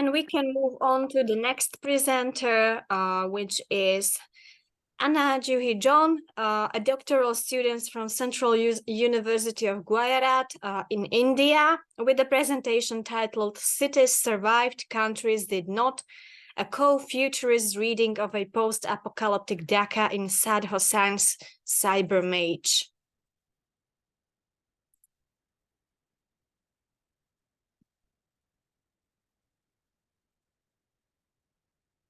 then we can move on to the next presenter, which is Anna Juhi John, a doctoral student from Central University of Gujarat in India, with a presentation titled Cities Survived, Countries Did Not, a co-futurist reading of a post-apocalyptic Dhaka in Saad Hossain's CyberMage.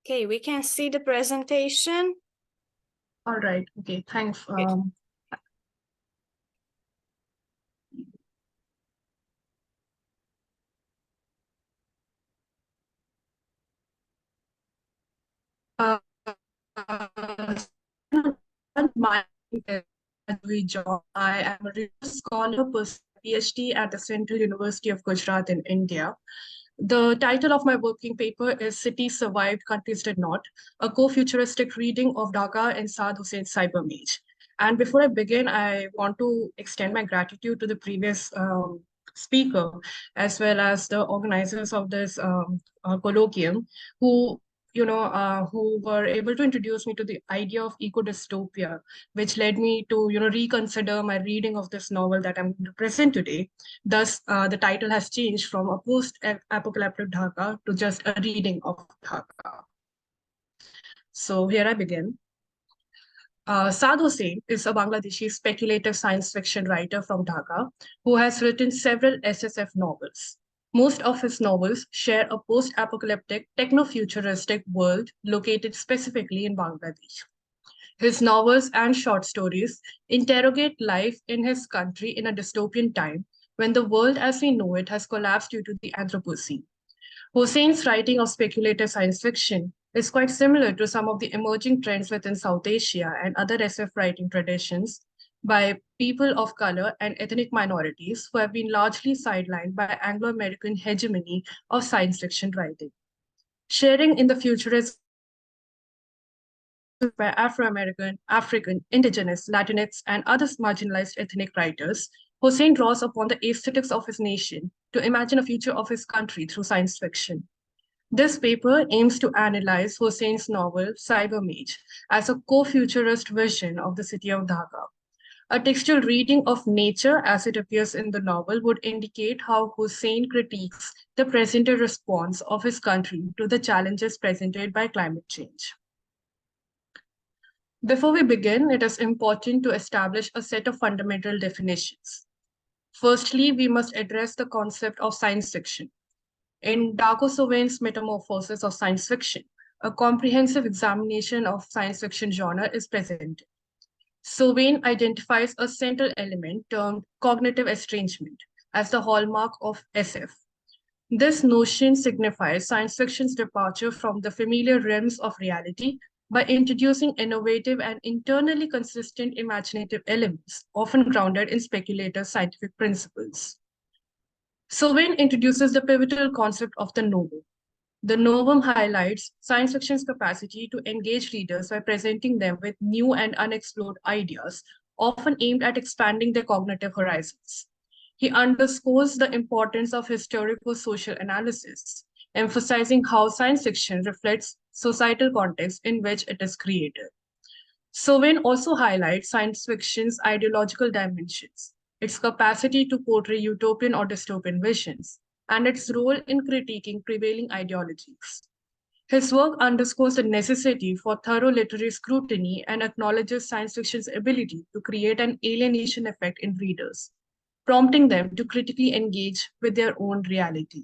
Okay, we can see the presentation. All right. Okay. Thanks. My name is Juhi John. I am a research scholar pursuing a PhD at the Central University of Gujarat in India. The title of my working paper is Cities Survived, Countries Did Not, a co-futuristic reading of Dhaka and Saad Hossein's CyberMage. And before I begin, I want to extend my gratitude to the previous speaker, as well as the organizers of this colloquium, who were able to introduce me to the idea of eco-dystopia, which led me to, reconsider my reading of this novel that I'm going to present today. Thus, the title has changed from a post-apocalyptic Dhaka to just a reading of Dhaka. So here I begin. Saad Hossain is a Bangladeshi speculative science fiction writer from Dhaka who has written several SSF novels. Most of his novels share a post-apocalyptic, techno-futuristic world located specifically in Bangladesh. His novels and short stories interrogate life in his country in a dystopian time when the world as we know it has collapsed due to the Anthropocene. Hossain's writing of speculative science fiction is quite similar to some of the emerging trends within South Asia and other SF writing traditions by people of color and ethnic minorities who have been largely sidelined by Anglo-American hegemony of science fiction writing. Sharing in the futurist by Afro-American, African, Indigenous, Latinx, and other marginalized ethnic writers, Hossain draws upon the aesthetics of his nation to imagine a future of his country through science fiction. This paper aims to analyze Hossain's novel CyberMage as a co-futurist vision of the city of Dhaka. A textual reading of nature as it appears in the novel would indicate how Hossain critiques the present-day response of his country to the challenges presented by climate change. Before we begin, it is important to establish a set of fundamental definitions. Firstly, we must address the concept of science fiction. In Darko Sowain's Metamorphosis of Science Fiction, a comprehensive examination of science fiction genre is presented. Sowain identifies a central element termed cognitive estrangement as the hallmark of SF. This notion signifies science fiction's departure from the familiar realms of reality by introducing innovative and internally consistent imaginative elements, often grounded in speculative scientific principles. Sowain introduces the pivotal concept of the novum. The novum highlights science fiction's capacity to engage readers by presenting them with new and unexplored ideas, often aimed at expanding their cognitive horizons. He underscores the importance of historical social analysis, emphasizing how science fiction reflects societal context in which it is created. Sowain also highlights science fiction's ideological dimensions, its capacity to portray utopian or dystopian visions, and its role in critiquing prevailing ideologies. His work underscores the necessity for thorough literary scrutiny and acknowledges science fiction's ability to create an alienation effect in readers, prompting them to critically engage with their own reality.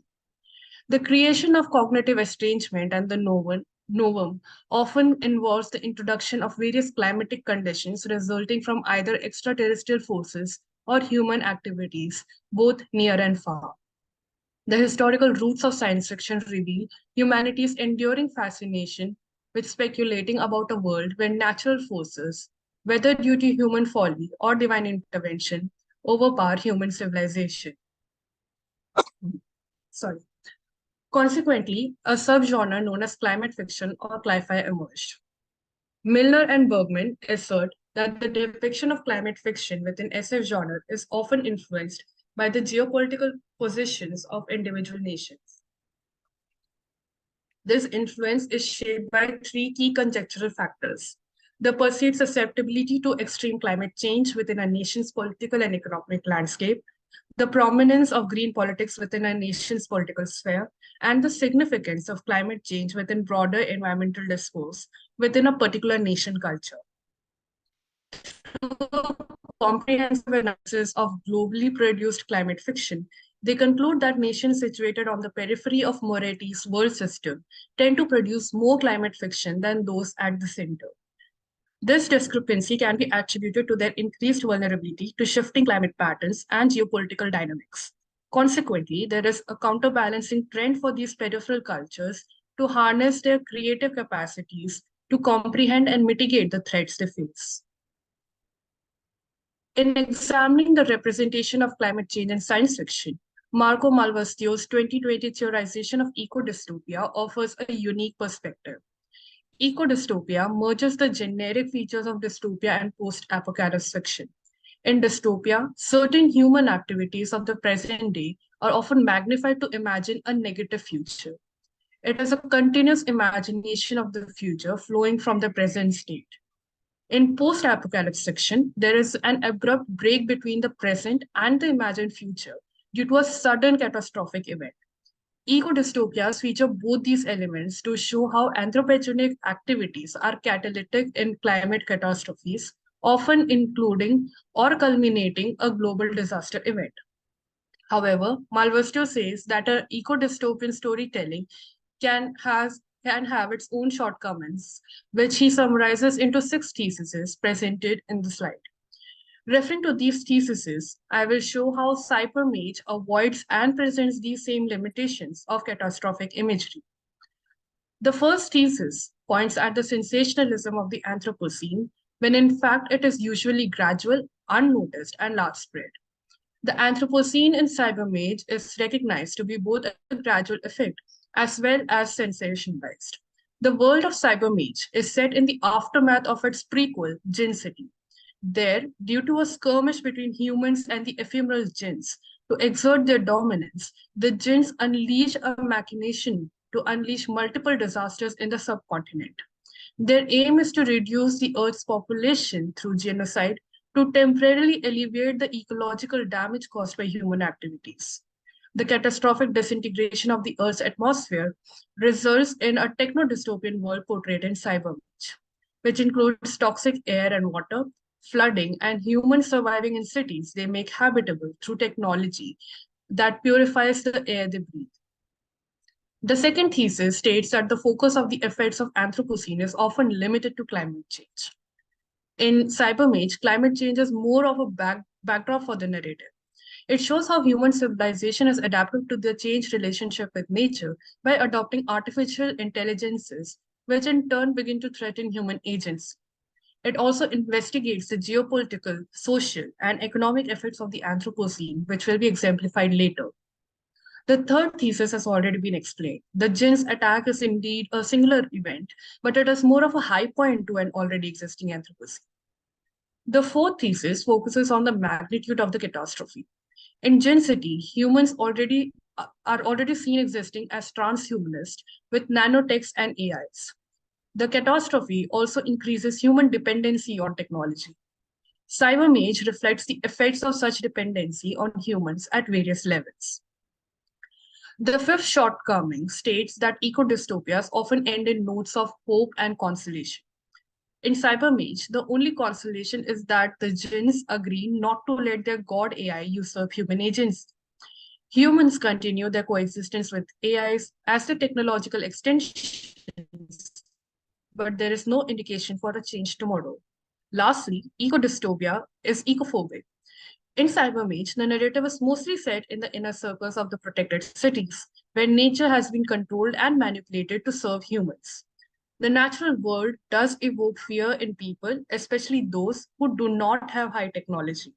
The creation of cognitive estrangement and the novum often involves the introduction of various climatic conditions resulting from either extraterrestrial forces or human activities, both near and far. The historical roots of science fiction reveal humanity's enduring fascination with speculating about a world where natural forces, whether due to human folly or divine intervention, overpower human civilization. Sorry. Consequently, a subgenre known as climate fiction or cli-fi emerged. Milner and Bergman assert that the depiction of climate fiction within SF genre is often influenced by the geopolitical positions of individual nations. This influence is shaped by three key conjectural factors: the perceived susceptibility to extreme climate change within a nation's political and economic landscape, the prominence of green politics within a nation's political sphere, and the significance of climate change within broader environmental discourse within a particular nation culture. Through a comprehensive analysis of globally produced climate fiction, they conclude that nations situated on the periphery of Moriarty's world system tend to produce more climate fiction than those at the center. This discrepancy can be attributed to their increased vulnerability to shifting climate patterns and geopolitical dynamics. Consequently, there is a counterbalancing trend for these peripheral cultures to harness their creative capacities to comprehend and mitigate the threats they face. In examining the representation of climate change in science fiction, Marco Malvastio's 2020 theorization of eco-dystopia offers a unique perspective. Eco-dystopia merges the generic features of dystopia and post-apocalyptic fiction. In dystopia, certain human activities of the present day are often magnified to imagine a negative future. It is a continuous imagination of the future flowing from the present state. In post-apocalyptic fiction, there is an abrupt break between the present and the imagined future due to a sudden catastrophic event. Eco-dystopias feature both these elements to show how anthropogenic activities are catalytic in climate catastrophes, often including or culminating a global disaster event. However, Malvastio says that an eco-dystopian storytelling can have its own shortcomings, which he summarizes into 6 theses presented in the slide. Referring to these theses, I will show how CyberMage avoids and presents these same limitations of catastrophic imagery. The first thesis points at the sensationalism of the Anthropocene, when in fact it is usually gradual, unnoticed, and large spread. The Anthropocene in CyberMage is recognized to be both a gradual effect as well as sensationalized. The world of CyberMage is set in the aftermath of its prequel, Djinn City. There, due to a skirmish between humans and the ephemeral Djinns to exert their dominance, the Djinns unleash a machination to unleash multiple disasters in the subcontinent. Their aim is to reduce the Earth's population through genocide to temporarily alleviate the ecological damage caused by human activities. The catastrophic disintegration of the Earth's atmosphere results in a techno-dystopian world portrayed in CyberMage, which includes toxic air and water, flooding, and humans surviving in cities they make habitable through technology that purifies the air they breathe. The second thesis states that the focus of the effects of Anthropocene is often limited to climate change. In CyberMage, climate change is more of a backdrop for the narrative. It shows how human civilization has adapted to the changed relationship with nature by adopting artificial intelligences, which in turn begin to threaten human agency. It also investigates the geopolitical, social, and economic effects of the Anthropocene, which will be exemplified later. The third thesis has already been explained. The Djinn's attack is indeed a singular event, but it is more of a high point to an already existing Anthropocene. The fourth thesis focuses on the magnitude of the catastrophe. In Djinn City, humans are already seen existing as transhumanist with nanotechs and AIs. The catastrophe also increases human dependency on technology. CyberMage reflects the effects of such dependency on humans at various levels. The fifth shortcoming states that eco-dystopias often end in notes of hope and consolation. In CyberMage, the only consolation is that the Djinns agree not to let their god AI usurp human agency. Humans continue their coexistence with AIs as the technological extensions, but there is no indication for a change tomorrow. Lastly, eco-dystopia is ecophobic. In CyberMage, the narrative is mostly set in the inner circles of the protected cities, where nature has been controlled and manipulated to serve humans. The natural world does evoke fear in people, especially those who do not have high technology.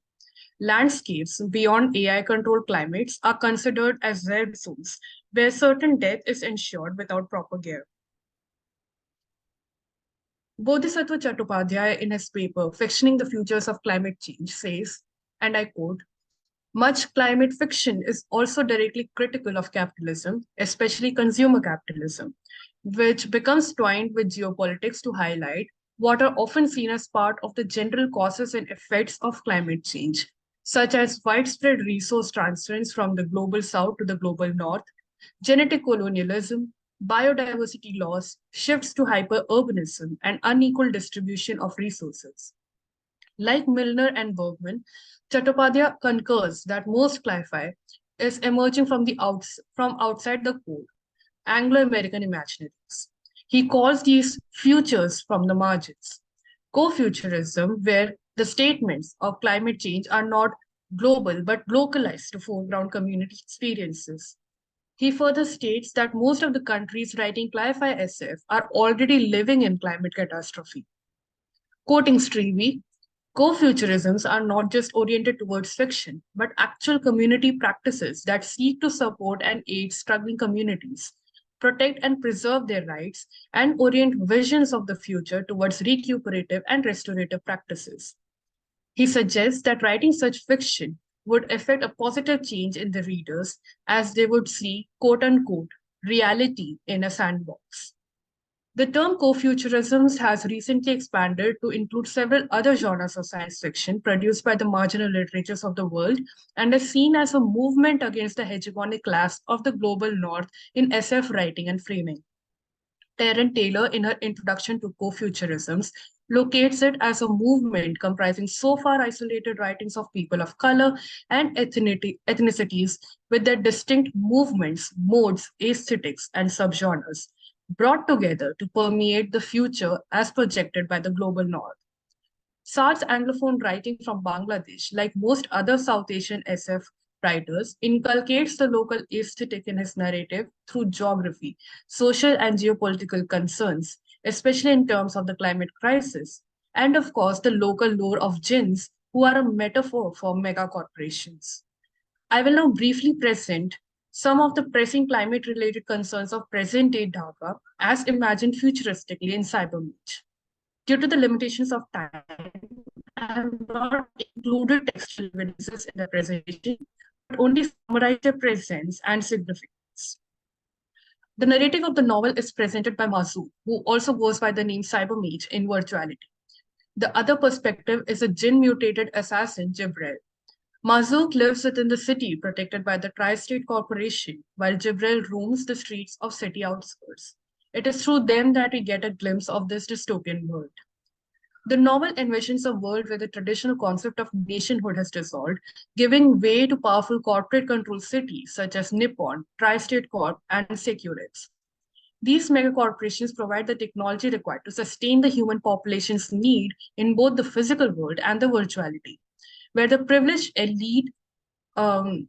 Landscapes beyond AI-controlled climates are considered as red zones, where certain death is ensured without proper gear. Bodhisattva Chattopadhyay, in his paper, Fictioning the Futures of Climate Change, says, and I quote, Much climate fiction is also directly critical of capitalism, especially consumer capitalism, which becomes twined with geopolitics to highlight what are often seen as part of the general causes and effects of climate change, such as widespread resource transference from the global south to the global north, genetic colonialism, biodiversity loss, shifts to hyperurbanism, and unequal distribution of resources. Like Milner and Bergman, Chattopadhyay concurs that most cli-fi is emerging from outside the core, Anglo-American imaginaries. He calls these futures from the margins. Co-futurism, where the statements of climate change are not global but localized to foreground community experiences. He further states that most of the countries writing cli-fi SF are already living in climate catastrophe. Quoting Strebe, co-futurisms are not just oriented towards fiction, but actual community practices that seek to support and aid struggling communities, protect and preserve their rights, and orient visions of the future towards recuperative and restorative practices. He suggests that writing such fiction would effect a positive change in the readers as they would see, quote unquote, reality in a sandbox. The term co-futurisms has recently expanded to include several other genres of science fiction produced by the marginal literatures of the world and is seen as a movement against the hegemonic class of the global north in SF writing and framing. Tarrant Taylor, in her introduction to co-futurisms, locates it as a movement comprising so far isolated writings of people of color and ethnicities with their distinct movements, modes, aesthetics, and subgenres brought together to permeate the future as projected by the global north. Saad's Anglophone writing from Bangladesh, like most other South Asian SF writers, inculcates the local aesthetic in his narrative through geography, social and geopolitical concerns, especially in terms of the climate crisis, and of course the local lore of Djinns, who are a metaphor for mega corporations. I will now briefly present some of the pressing climate-related concerns of present-day Dhaka as imagined futuristically in CyberMage. Due to the limitations of time, I have not included textual evidences in the presentation, but only summarized their presence and significance. The narrative of the novel is presented by Mazu, who also goes by the name CyberMage in Virtuality. The other perspective is a Djinn mutated assassin, Jibril. Mazouk lives within the city protected by the Tri-State Corporation, while Jibril roams the streets of city outskirts. It is through them that we get a glimpse of this dystopian world. The novel envisions a world where the traditional concept of nationhood has dissolved, giving way to powerful corporate-controlled cities such as Nippon, Tri-State Corp, and Securix. These megacorporations provide the technology required to sustain the human population's need in both the physical world and the virtuality, where the privileged elite and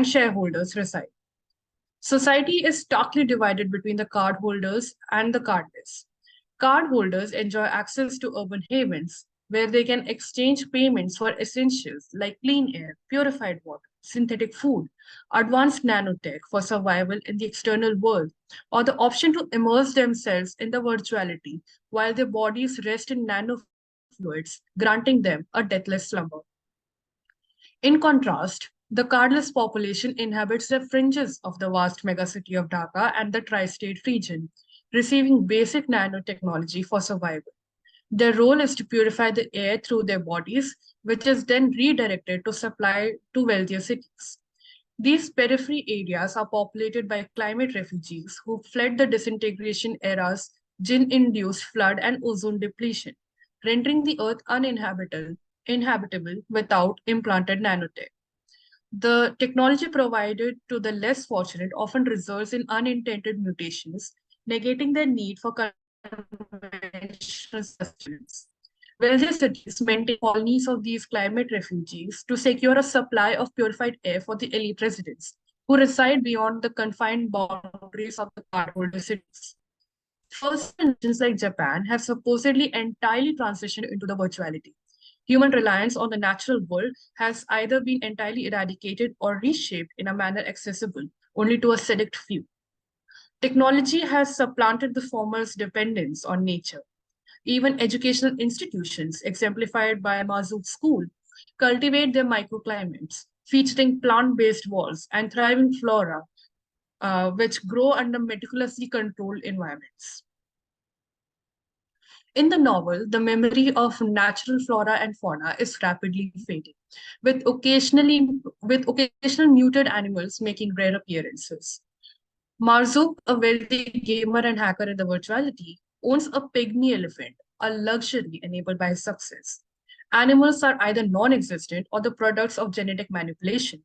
shareholders reside. Society is starkly divided between the cardholders and the cardless. Cardholders enjoy access to urban havens where they can exchange payments for essentials like clean air, purified water, synthetic food, advanced nanotech for survival in the external world, or the option to immerse themselves in the virtuality while their bodies rest in nanofluids, granting them a deathless slumber. In contrast, the cardless population inhabits the fringes of the vast megacity of Dhaka and the tri-state region, receiving basic nanotechnology for survival. Their role is to purify the air through their bodies, which is then redirected to supply to wealthier cities. These periphery areas are populated by climate refugees who fled the disintegration era's Djinn-induced flood and ozone depletion, rendering the earth inhabitable without implanted nanotech. The technology provided to the less fortunate often results in unintended mutations, negating their need for conventional sustenance. Wealthier cities maintain colonies of these climate refugees to secure a supply of purified air for the elite residents who reside beyond the confined boundaries of the cardholder cities. First nations like Japan have supposedly entirely transitioned into the virtuality. Human reliance on the natural world has either been entirely eradicated or reshaped in a manner accessible only to a select few. Technology has supplanted the former's dependence on nature. Even educational institutions, exemplified by Mazouk School, cultivate their microclimates, featuring plant-based walls and thriving flora, which grow under meticulously controlled environments. In the novel, the memory of natural flora and fauna is rapidly fading, with occasional muted animals making rare appearances. Marzuk, a wealthy gamer and hacker in the Virtuality, owns a pygmy elephant, a luxury enabled by his success. Animals are either non-existent or the products of genetic manipulation.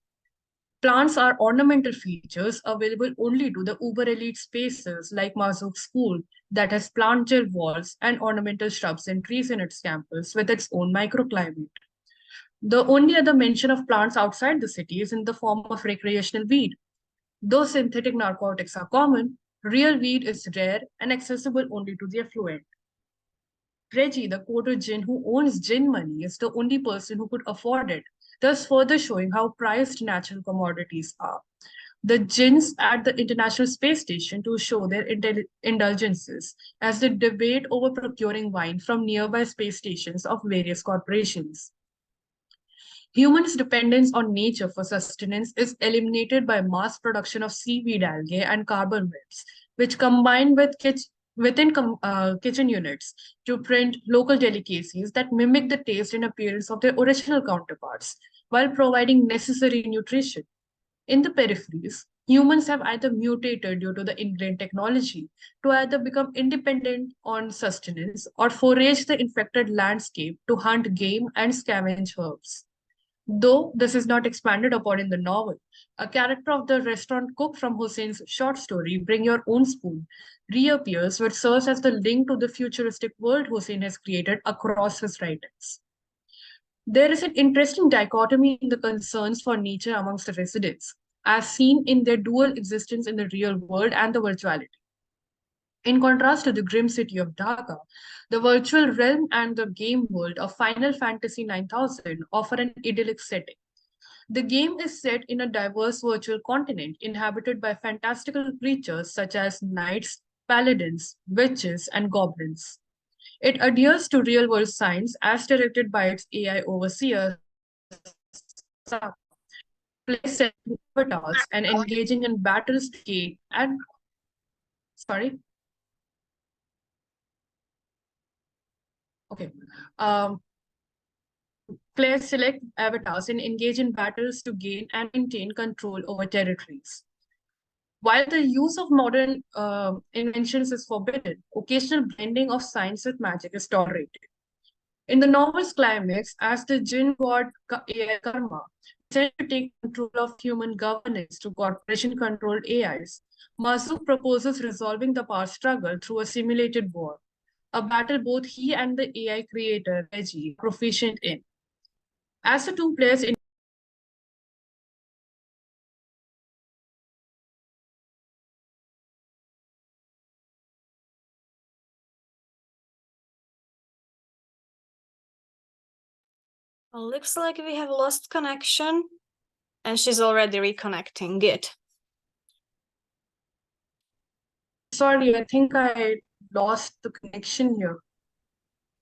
Plants are ornamental features available only to the uber elite spaces like Marzuk's school that has plant gel walls and ornamental shrubs and trees in its campus with its own microclimate. The only other mention of plants outside the city is in the form of recreational weed. Though synthetic narcotics are common, real weed is rare and accessible only to the affluent. Reggie, the quarter Djinn who owns Djinn money, is the only person who could afford it, thus further showing how prized natural commodities are. The Djinns at the International Space Station to show their indulgences as they debate over procuring wine from nearby space stations of various corporations. Humans' dependence on nature for sustenance is eliminated by mass production of seaweed algae and carbon webs, which combine within kitchen units to print local delicacies that mimic the taste and appearance of their original counterparts, while providing necessary nutrition. In the peripheries, humans have either mutated due to the ingrained technology to either become independent on sustenance or forage the infected landscape to hunt game and scavenge herbs. Though this is not expanded upon in the novel, a character of the restaurant cook from Hossain's short story, Bring Your Own Spoon, reappears, which serves as the link to the futuristic world Hossain has created across his writings. There is an interesting dichotomy in the concerns for nature amongst the residents, as seen in their dual existence in the real world and the virtuality. In contrast to the grim city of Dhaka, the virtual realm and the game world of Final Fantasy 9000 offer an idyllic setting. The game is set in a diverse virtual continent inhabited by fantastical creatures such as knights, paladins, witches, and goblins. It adheres to real world science as directed by its AI overseer, place avatars, and engaging in battles to gain and sorry. Okay. Um, Players select avatars and engage in battles to gain and maintain control over territories. While the use of modern inventions is forbidden, occasional blending of science with magic is tolerated. In the novel's climax, as the Djinn god AI Karma set to take control of human governance to corporation-controlled AIs, Mazuk proposes resolving the power struggle through a simulated war, a battle both he and the AI creator, Reggie, are proficient in. As the two players Well, looks like we have lost connection, and she's already reconnecting. Good. Sorry, I think I lost the connection here.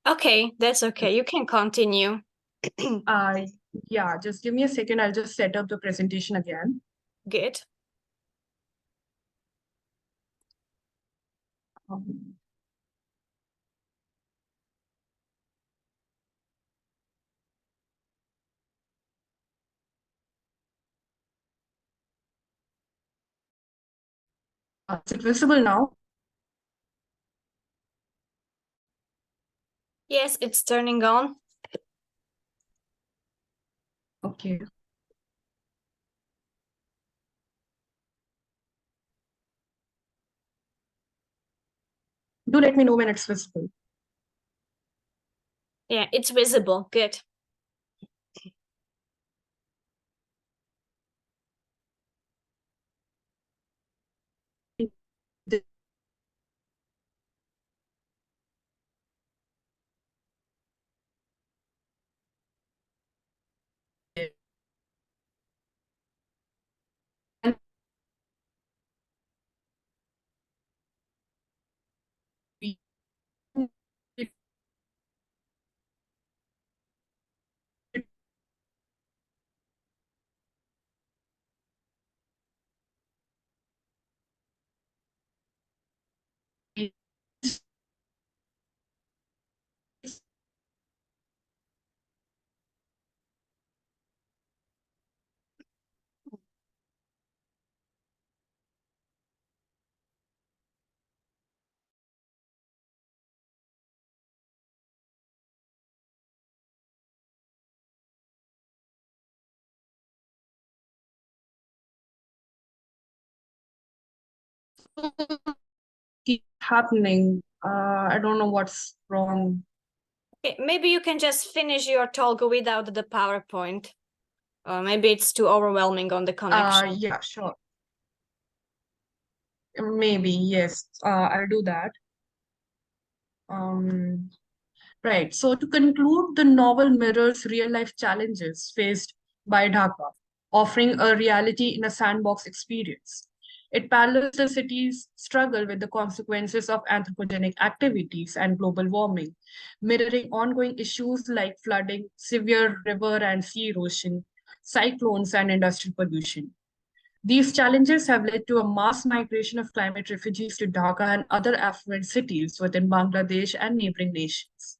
Okay, that's okay. You can continue. Uh, yeah, just give me a second. I'll just set up the presentation again. Good. Um, is it visible now? Yes, it's turning on. Okay. Do let me know when it's visible. Yeah, it's visible. Good. keep happening. I don't know what's wrong. Okay, maybe you can just finish your talk without the PowerPoint. Maybe it's too overwhelming on the connection. Yeah, sure. Maybe, yes. I'll do that. Um, right. So to conclude, the novel mirrors real-life challenges faced by Dhaka, offering a reality in a sandbox experience. It parallels the city's struggle with the consequences of anthropogenic activities and global warming, mirroring ongoing issues like flooding, severe river and sea erosion, cyclones, and industrial pollution. These challenges have led to a mass migration of climate refugees to Dhaka and other affluent cities within Bangladesh and neighboring nations.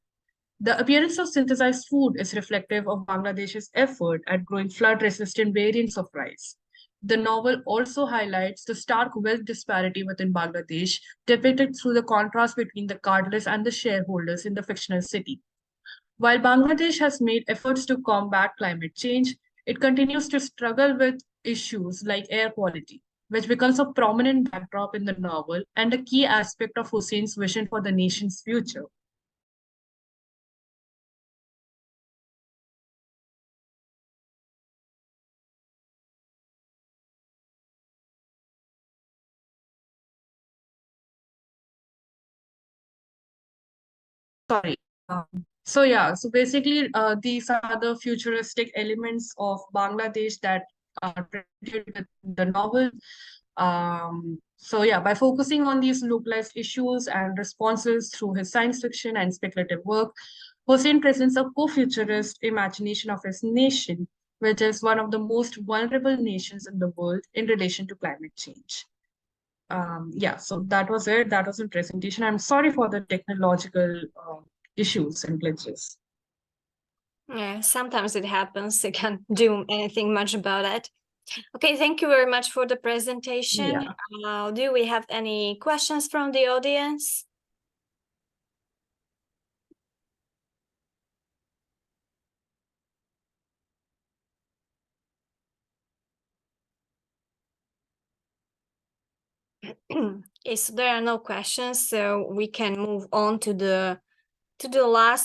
The appearance of synthesized food is reflective of Bangladesh's effort at growing flood-resistant variants of rice. The novel also highlights the stark wealth disparity within Bangladesh, depicted through the contrast between the cardless and the shareholders in the fictional city. While Bangladesh has made efforts to combat climate change, it continues to struggle with issues like air quality, which becomes a prominent backdrop in the novel and a key aspect of Hussein's vision for the nation's future. Sorry. So basically, these are the futuristic elements of Bangladesh that are presented with the novel. By focusing on these localized issues and responses through his science fiction and speculative work, Hossein presents a co-futurist imagination of his nation, which is one of the most vulnerable nations in the world in relation to climate change. So that was it. That was the presentation. I'm sorry for the technological issues and glitches. Yeah, sometimes it happens. I can't do anything much about it. Okay, thank you very much for the presentation. Yeah. Do we have any questions from the audience? Okay, so there are no questions, so we can move on to the last